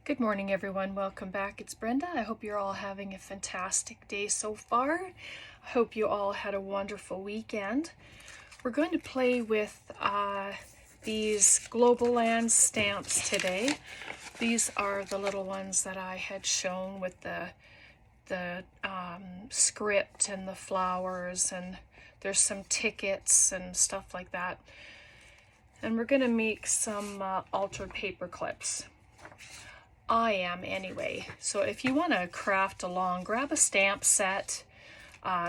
Good morning, everyone. Welcome back. It's Brenda. I hope you're all having a fantastic day so far. I hope you all had a wonderful weekend. We're going to play with these Globleland stamps today. These are the little ones that I had shown with the script and the flowers, and there's some tickets and stuff like that. And we're going to make some altered paper clips. I am anyway. So if you want to craft along, grab a stamp set,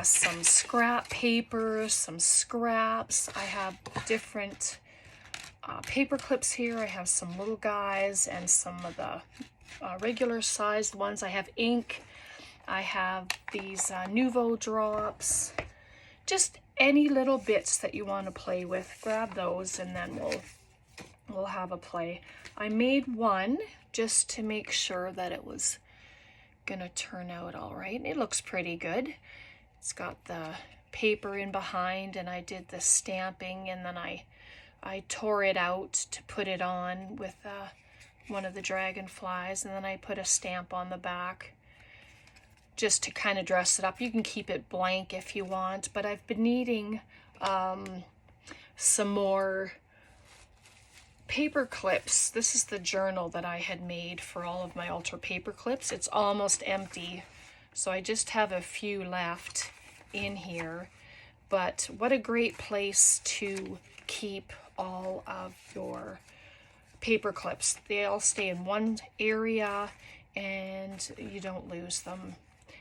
some scrap paper, some scraps. I have different paper clips here. I have some little guys and some of the regular sized ones. I have ink. I have these Nouveau drops. Just any little bits that you want to play with, grab those, and then we'll have a play. I made one just to make sure that it was gonna turn out all right. It looks pretty good. It's got the paper in behind, and I did the stamping, and then I tore it out to put it on with one of the dragonflies, and then I put a stamp on the back just to kind of dress it up. You can keep it blank if you want, but I've been needing some more paper clips. This is the journal that I had made for all of my altar paper clips. It's almost empty, so I just have a few left in here. But what a great place to keep all of your paper clips. They all stay in one area and you don't lose them.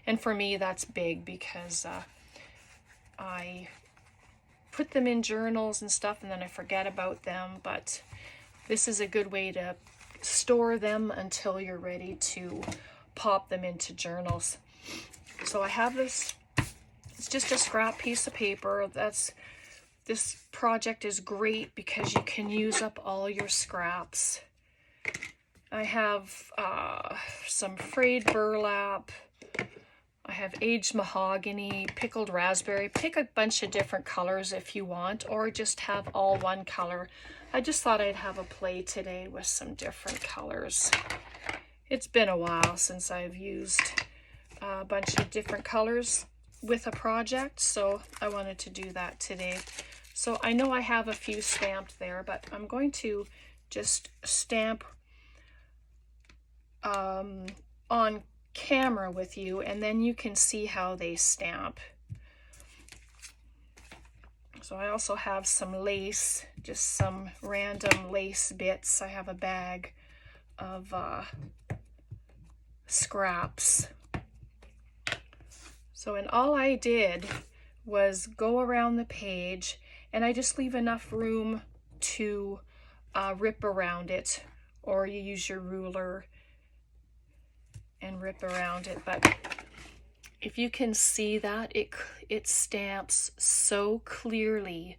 And for me, that's big because I put them in journals and stuff and then I forget about them, but this is a good way to store them until you're ready to pop them into journals. So I have this, it's just a scrap piece of paper. This project is great because you can use up all your scraps. I have some frayed burlap. I have aged mahogany, pickled raspberry. Pick a bunch of different colors if you want, or just have all one color. I just thought I'd have a play today with some different colors. It's been a while since I've used a bunch of different colors with a project, so I wanted to do that today. So I know I have a few stamped there, but I'm going to just stamp on camera with you, and then you can see how they stamp. So I also have some lace, just some random lace bits. I have a bag of scraps. So, and all I did was go around the page, and I just leave enough room to rip around it, or you use your ruler and rip around it. But if you can see that, it stamps so clearly,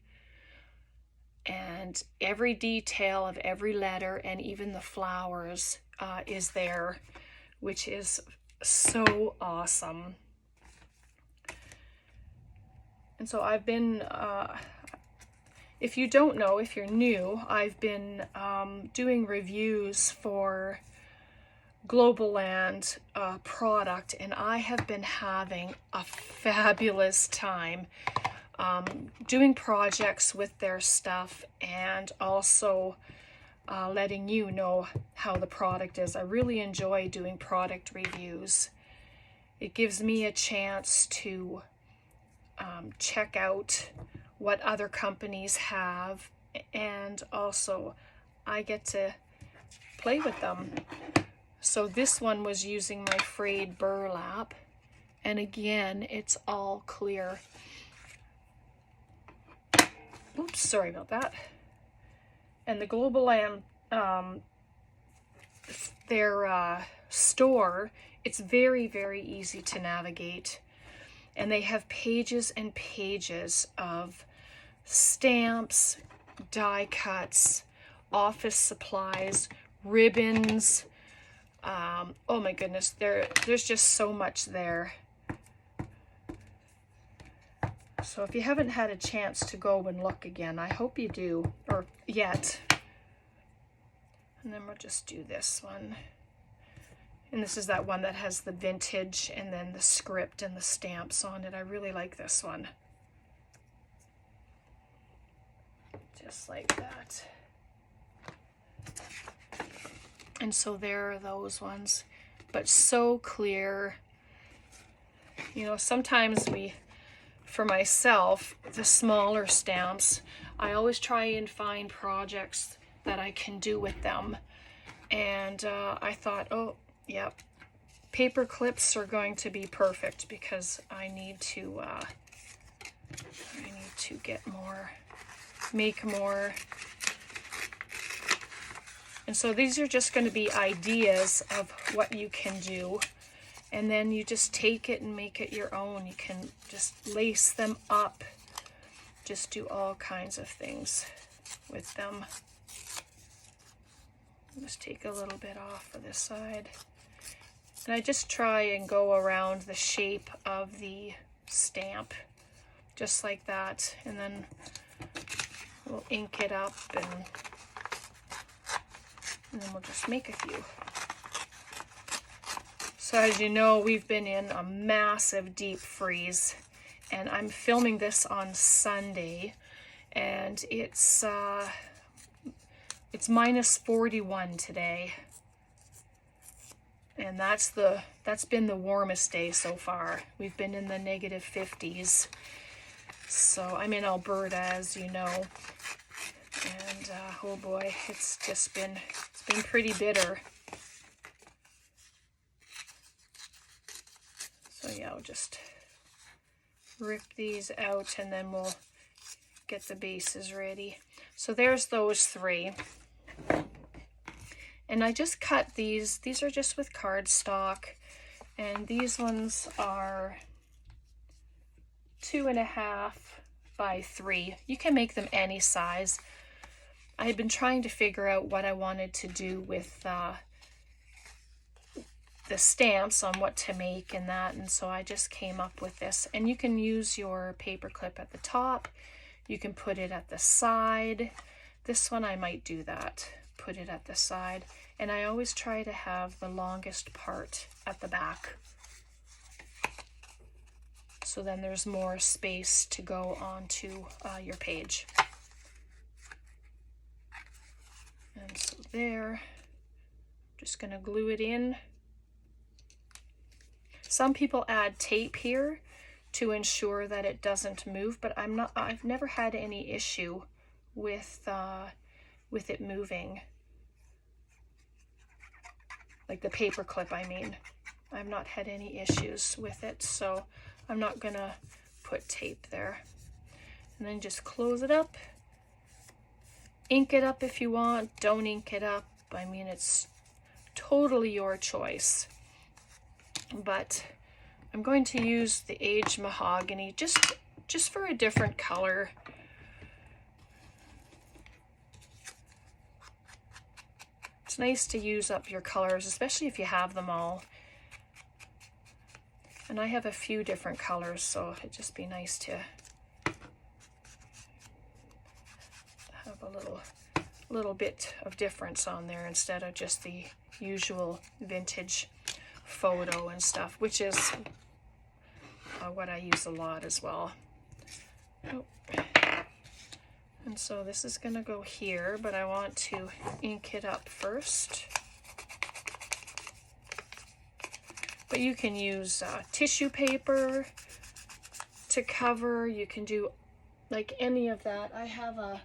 and every detail of every letter and even the flowers is there, which is so awesome. And so I've been, if you don't know, if you're new, I've been doing reviews for Globleland product, and I have been having a fabulous time doing projects with their stuff, and also letting you know how the product is. I really enjoy doing product reviews. It gives me a chance to check out what other companies have, and also I get to play with them. So this one was using my frayed burlap, and again, it's all clear. Oops, sorry about that. And the Globleland, their store, it's very, very easy to navigate. And they have pages and pages of stamps, die cuts, office supplies, ribbons. Oh my goodness, there's just so much there. So if you haven't had a chance to go and look again, I hope you do, or yet. And then we'll just do this one. And this is that one that has the vintage and then the script and the stamps on it. I really like this one. Just like that. And so there are those ones, but so clear. You know, sometimes for myself, the smaller stamps, I always try and find projects that I can do with them. And I thought, oh, yep, paper clips are going to be perfect because I need to get more, make more. And so these are just going to be ideas of what you can do. And then you just take it and make it your own. You can just lace them up. Just do all kinds of things with them. Just take a little bit off of this side. And I just try and go around the shape of the stamp. Just like that. And then we'll ink it up and then we'll just make a few. So as you know, we've been in a massive deep freeze, and I'm filming this on Sunday, and it's minus 41 today, and that's been the warmest day so far. We've been in the negative 50s. So I'm in Alberta, as you know, and oh boy, it's been pretty bitter. So yeah, I'll just rip these out and then we'll get the bases ready. So there's those three. And I just cut these. These are just with cardstock. And these ones are 2.5 by 3. You can make them any size. I had been trying to figure out what I wanted to do with the stamps, on what to make and that, and so I just came up with this. And you can use your paper clip at the top, you can put it at the side. This one I might do that, put it at the side, and I always try to have the longest part at the back, so then there's more space to go onto your page. And so there, just gonna glue it in. Some people add tape here to ensure that it doesn't move, but I've never had any issue with it moving. Like the paper clip, I mean. I've not had any issues with it, so I'm not gonna put tape there. And then just close it up. Ink it up if you want, don't ink it up. I mean, it's totally your choice. But I'm going to use the aged mahogany just for a different color. It's nice to use up your colors, especially if you have them all. And I have a few different colors, so it'd just be nice to have a little bit of difference on there instead of just the usual vintage photo and stuff, which is what I use a lot as well. Oh. And so this is going to go here, but I want to ink it up first. But you can use tissue paper to cover. You can do like any of that. I have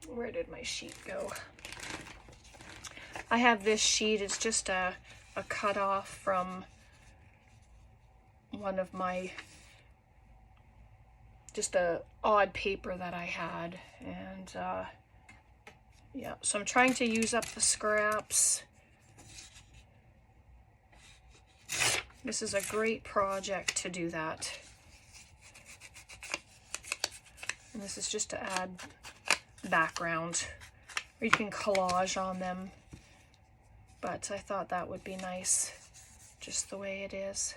where did my sheet go? I have this sheet. It's just a cut off from one of my, just a odd paper that I had. And yeah, so I'm trying to use up the scraps. This is a great project to do that. And this is just to add background, or you can collage on them. But I thought that would be nice, just the way it is.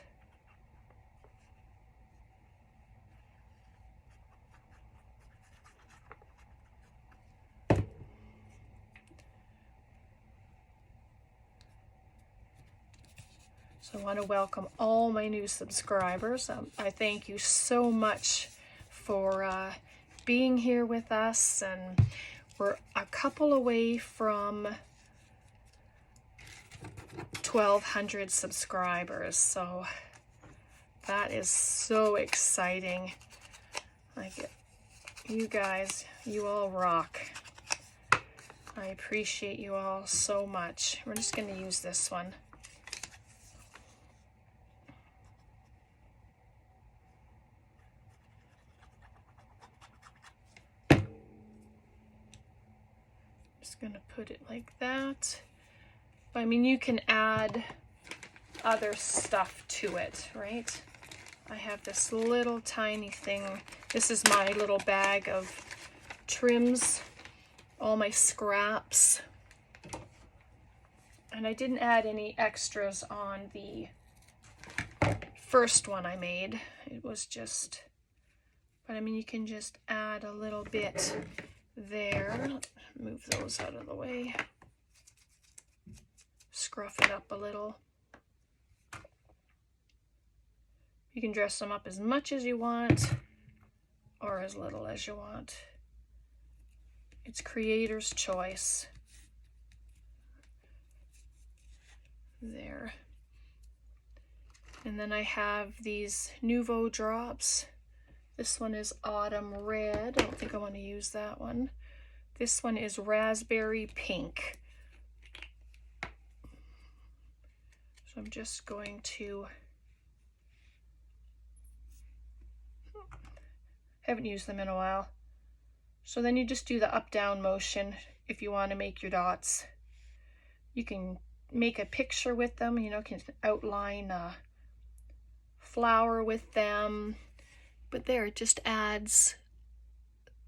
So I want to welcome all my new subscribers. I thank you so much for being here with us, and we're a couple away from 1,200 subscribers, so that is so exciting. You guys, you all rock. I appreciate you all so much. We're just going to use this one. Just going to put it like that. I mean, you can add other stuff to it, right? I have this little tiny thing. This is my little bag of trims, all my scraps. And I didn't add any extras on the first one I made. It was just, but I mean, you can just add a little bit there. Move those out of the way. Scruff it up a little. You can dress them up as much as you want or as little as you want. It's creator's choice. There. And then I have these Nouveau drops. This one is Autumn Red. I don't think I want to use that one. This one is Raspberry Pink. So I'm just going to... Haven't used them in a while. So then you just do the up-down motion if you want to make your dots. You can make a picture with them, you know, can outline a flower with them. But there, it just adds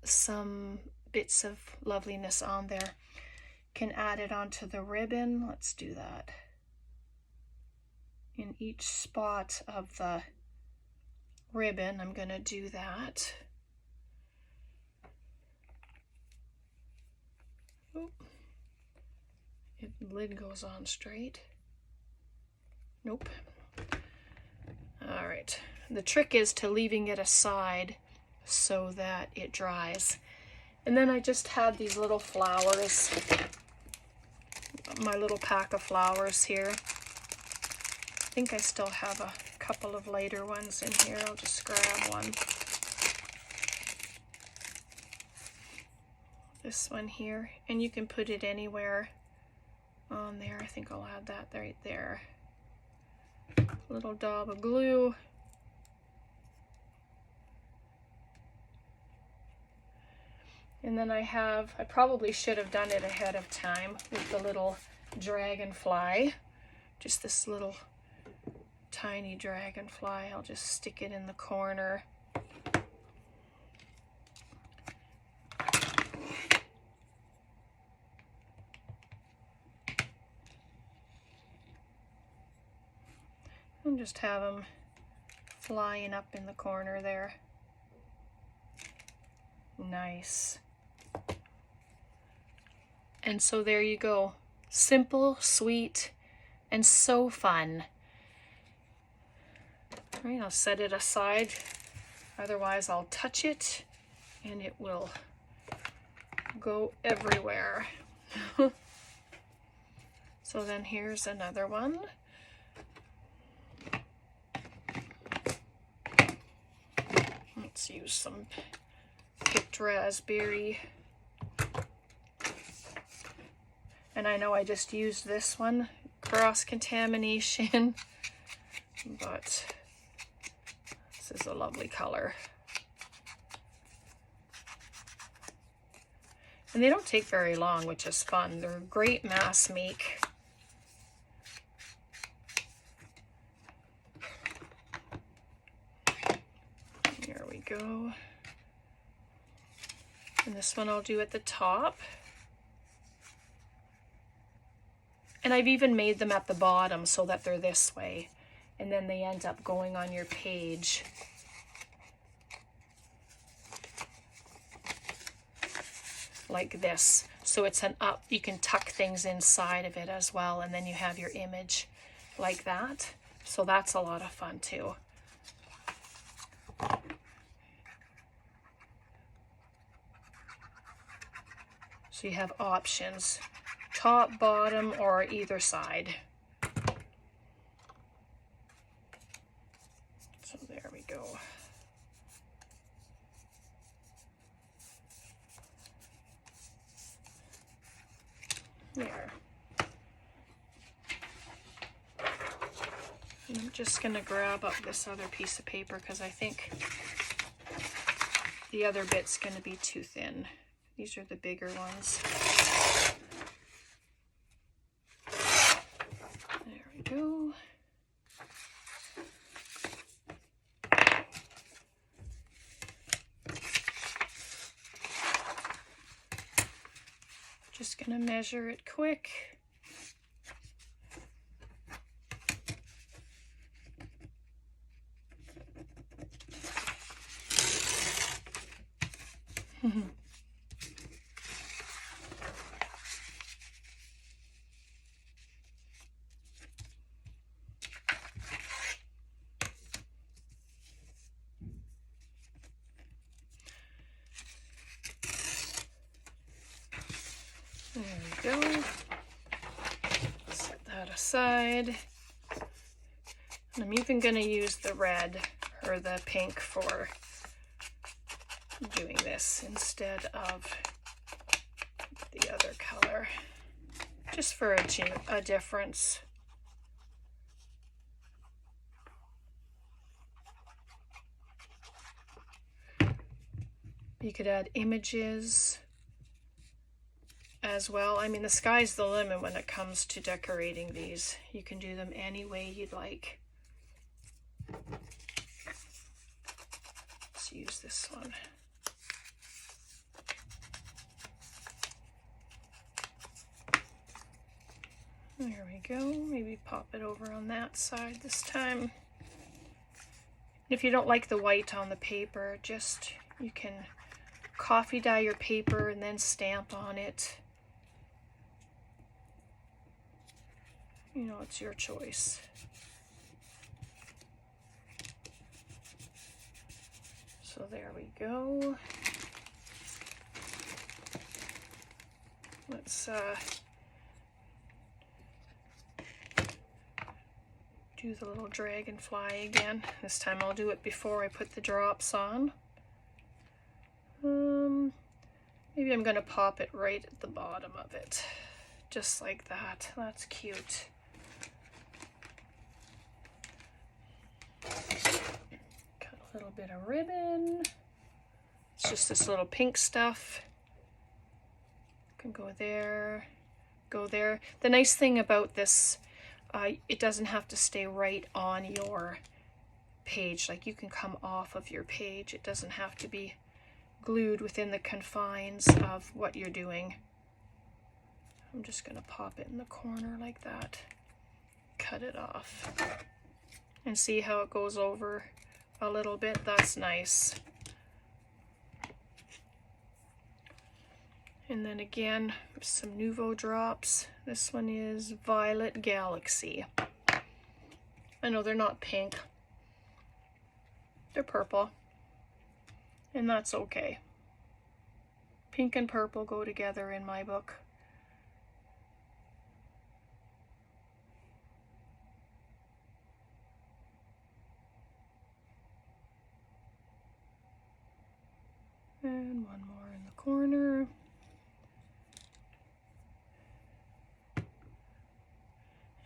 some bits of loveliness on there. Can add it onto the ribbon. Let's do that. In each spot of the ribbon, I'm going to do that. The lid goes on straight. Nope. All right. The trick is to leaving it aside so that it dries. And then I just have these little flowers, my little pack of flowers here. I think I still have a couple of later ones in here. I'll just grab one. This one here, and you can put it anywhere on there. I think I'll add that right there. A little dab of glue. And then I probably should have done it ahead of time with the little dragonfly. Just this little tiny dragonfly. I'll just stick it in the corner. And just have them flying up in the corner there. Nice. And so there you go. Simple, sweet, and so fun. All right, I'll set it aside. Otherwise, I'll touch it and it will go everywhere. So then here's another one. Let's use some picked raspberry. And I know I just used this one, cross-contamination, but this is a lovely color. And they don't take very long, which is fun. They're a great mass make. Here we go. And this one I'll do at the top. And I've even made them at the bottom so that they're this way. And then they end up going on your page. Like this. So it's an up, you can tuck things inside of it as well, and then you have your image like that. So that's a lot of fun too. So you have options, top, bottom, or either side. So there we go. There. And I'm just going to grab up this other piece of paper because I think the other bit's going to be too thin. These are the bigger ones. There we go. Just going to measure it quick. There we go. Set that aside. And I'm even going to use the red or the pink for doing this instead of the other color, just for a difference. You could add images as well. I mean, the sky's the limit when it comes to decorating these. You can do them any way you'd like. Let's use this one. There we go. Maybe pop it over on that side this time. If you don't like the white on the paper, just you can coffee dye your paper and then stamp on it. You know, it's your choice. So there we go. Let's do the little dragonfly again. This time I'll do it before I put the drops on. Maybe I'm going to pop it right at the bottom of it. Just like that. That's cute. Cut a little bit of ribbon. It's just this little pink stuff. Can go there, go there. The nice thing about this, it doesn't have to stay right on your page. Like, you can come off of your page. It doesn't have to be glued within the confines of what you're doing. I'm just going to pop it in the corner like that. Cut it off. And see how it goes over a little bit? That's nice. And then again, some Nouveau drops. This one is Violet Galaxy. I know they're not pink. They're purple. And that's okay. Pink and purple go together in my book. And one more in the corner.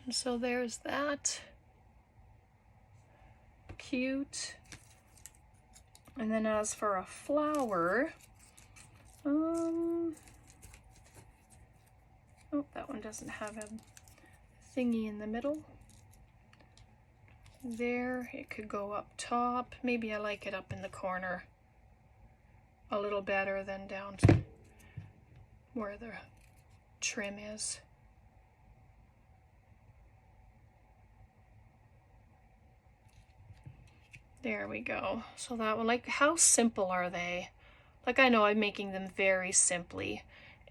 And so there's that. Cute. And then as for a flower, oh, that one doesn't have a thingy in the middle. There, it could go up top. Maybe I like it up in the corner a little better than down where the trim is. There we go. So that one, like, how simple are they? Like, I know I'm making them very simply,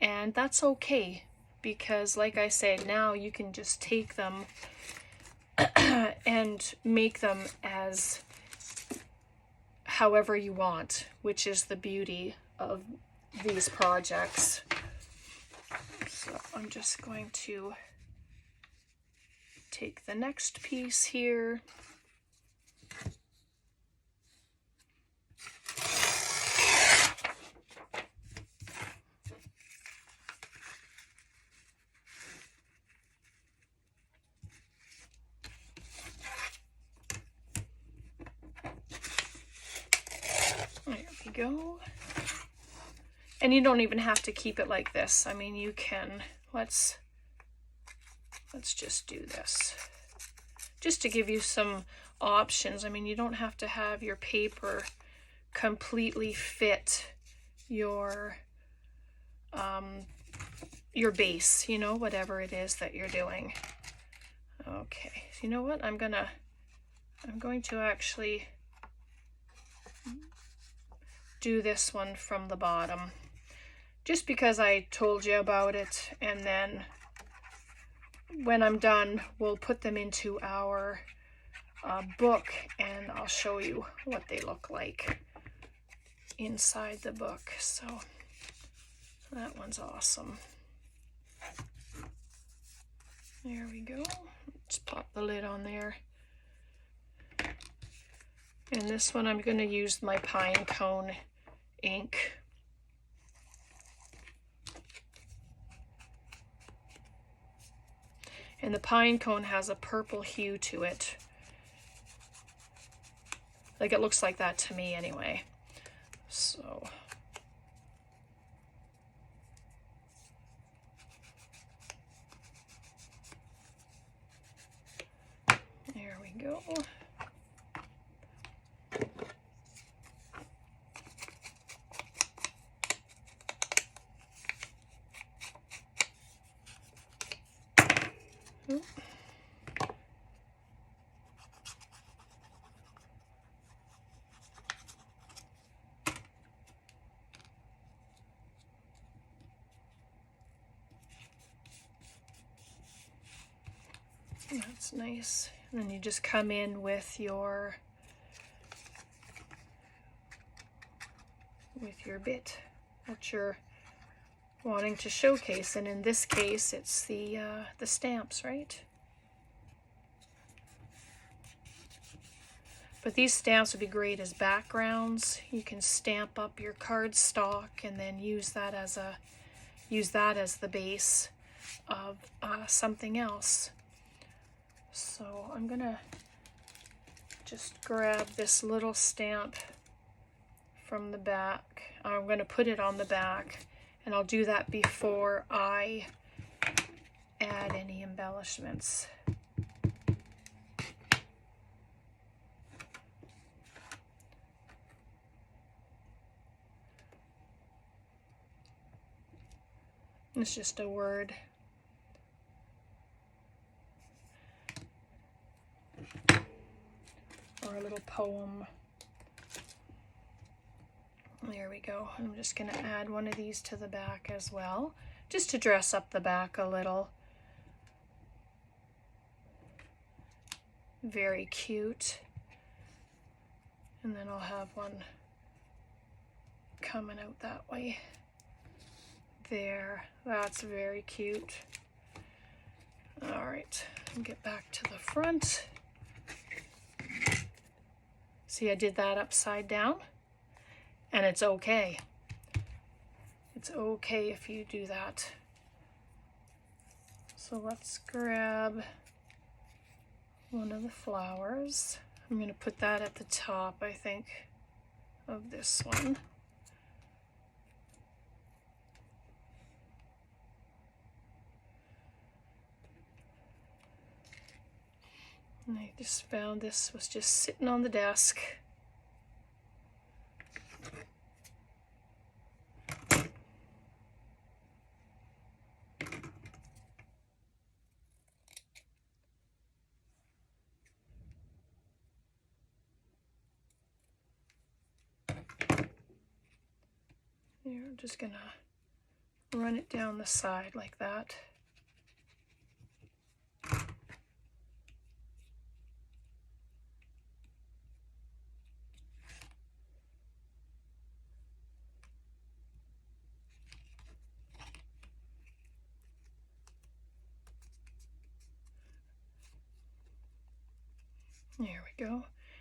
and that's okay, because like I said, now you can just take them and make them as however you want, which is the beauty of these projects. So I'm just going to take the next piece here. There we go. And you don't even have to keep it like this. I mean, you can, let's just do this. Just to give you some options. I mean, you don't have to have your paper completely fit your base, you know, whatever it is that you're doing. Okay, you know what? I'm going to actually do this one from the bottom, just because I told you about it, and then when I'm done, we'll put them into our book, and I'll show you what they look like inside the book. So that one's awesome. There we go. Let's pop the lid on there. And this one I'm going to use my pine cone ink. And the pine cone has a purple hue to it. Like, it looks like that to me anyway. So there we go. That's nice. And then you just come in with your bit that you're wanting to showcase, and in this case it's the stamps, right? But these stamps would be great as backgrounds. You can stamp up your cardstock and then use that as the base of something else. So I'm gonna just grab this little stamp from the back. I'm gonna put it on the back, and I'll do that before I add any embellishments. It's just a word. Or a little poem. There we go. I'm just going to add one of these to the back as well, just to dress up the back a little. Very cute. And then I'll have one coming out that way. There, that's very cute. All right, get back to the front. See, I did that upside down, and it's okay. It's okay if you do that. So let's grab one of the flowers. I'm going to put that at the top, I think, of this one. And I just found this was just sitting on the desk. Here, I'm just gonna run it down the side like that. There we go.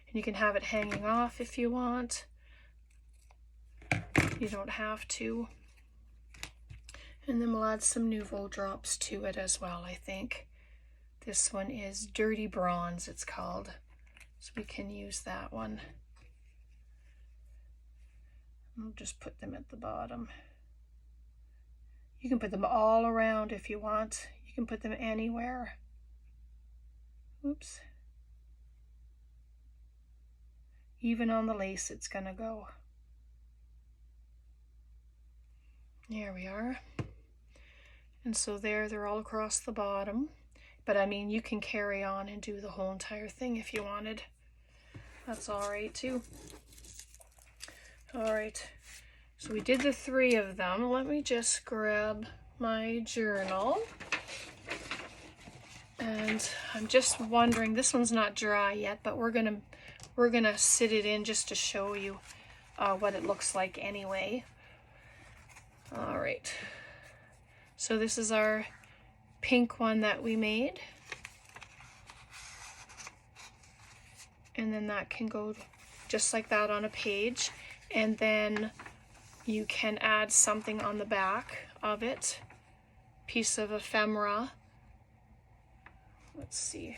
And you can have it hanging off if you want. You don't have to. And then we'll add some Nouveau drops to it as well, I think. This one is Dirty Bronze, it's called. So we can use that one. I'll just put them at the bottom. You can put them all around if you want. You can put them anywhere. Oops. Even on the lace it's gonna go. There we are. And so they're all across the bottom. But I mean, you can carry on and do the whole entire thing if you wanted. That's all right too. All right, so we did the 3 of them. Let me just grab my journal. And I'm just wondering, this one's not dry yet, but we're gonna sit it in just to show you what it looks like anyway. All right, so this is our pink one that we made. And then that can go just like that on a page. And then you can add something on the back of it. Piece of ephemera. Let's see.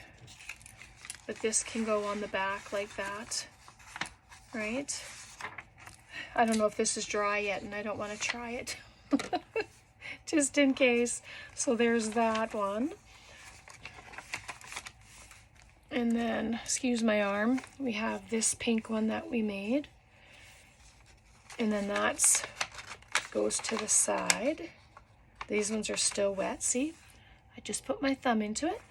But this can go on the back like that, right? I don't know if this is dry yet and I don't want to try it. Just in case. So there's that one. And then, excuse my arm, we have this pink one that we made. And then that goes to the side. These ones are still wet, see? I just put my thumb into it.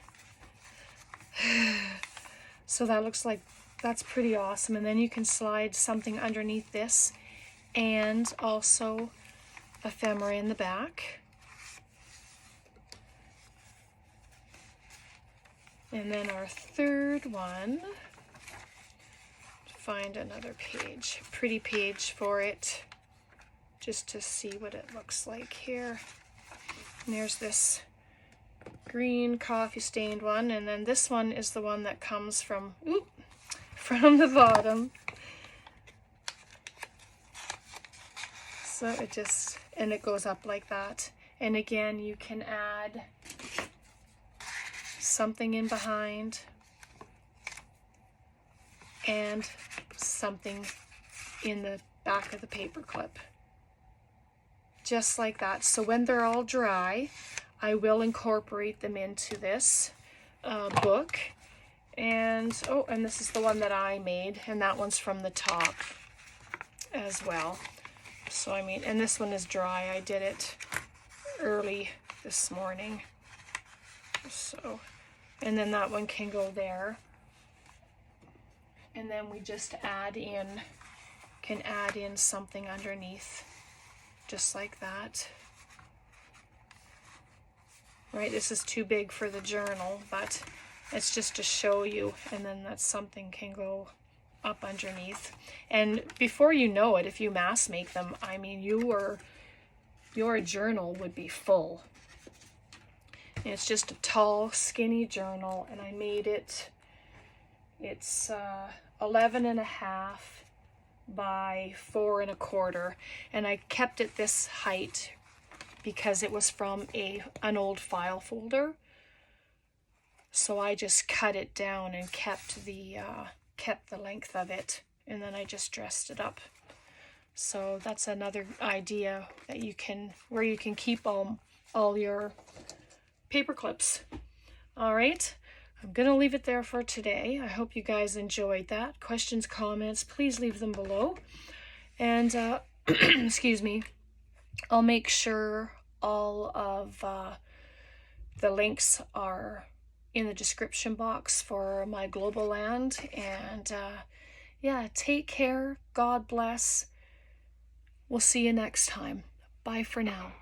So that looks like, that's pretty awesome. And then you can slide something underneath this and also ephemera in the back. And then our third one, find another page, a pretty page for it, just to see what it looks like here. And there's this green coffee stained one, and then this one is the one that comes from the bottom. So it goes up like that. And again, you can add something in behind and something in the back of the paper clip. Just like that. So when they're all dry, I will incorporate them into this book. And this is the one that I made, and that one's from the top as well. So I mean, and this one is dry. I did it early this morning. So, and then that one can go there. And then we just can add in something underneath, just like that. Right, this is too big for the journal, but it's just to show you, and then that something can go up underneath. And before you know it, if you mass make them, I mean, your journal would be full. And it's just a tall, skinny journal, and I made it, it's 11.5 by 4.25, and I kept it this height because it was from an old file folder. So I just cut it down and kept the length of it, and then I just dressed it up. So that's another idea that where you can keep all your paper clips. All right, I'm gonna leave it there for today. I hope you guys enjoyed that. Questions, comments, please leave them below. And excuse me, I'll make sure all of the links are in the description box for my Globleland. And yeah, take care. God bless. We'll see you next time. Bye for now.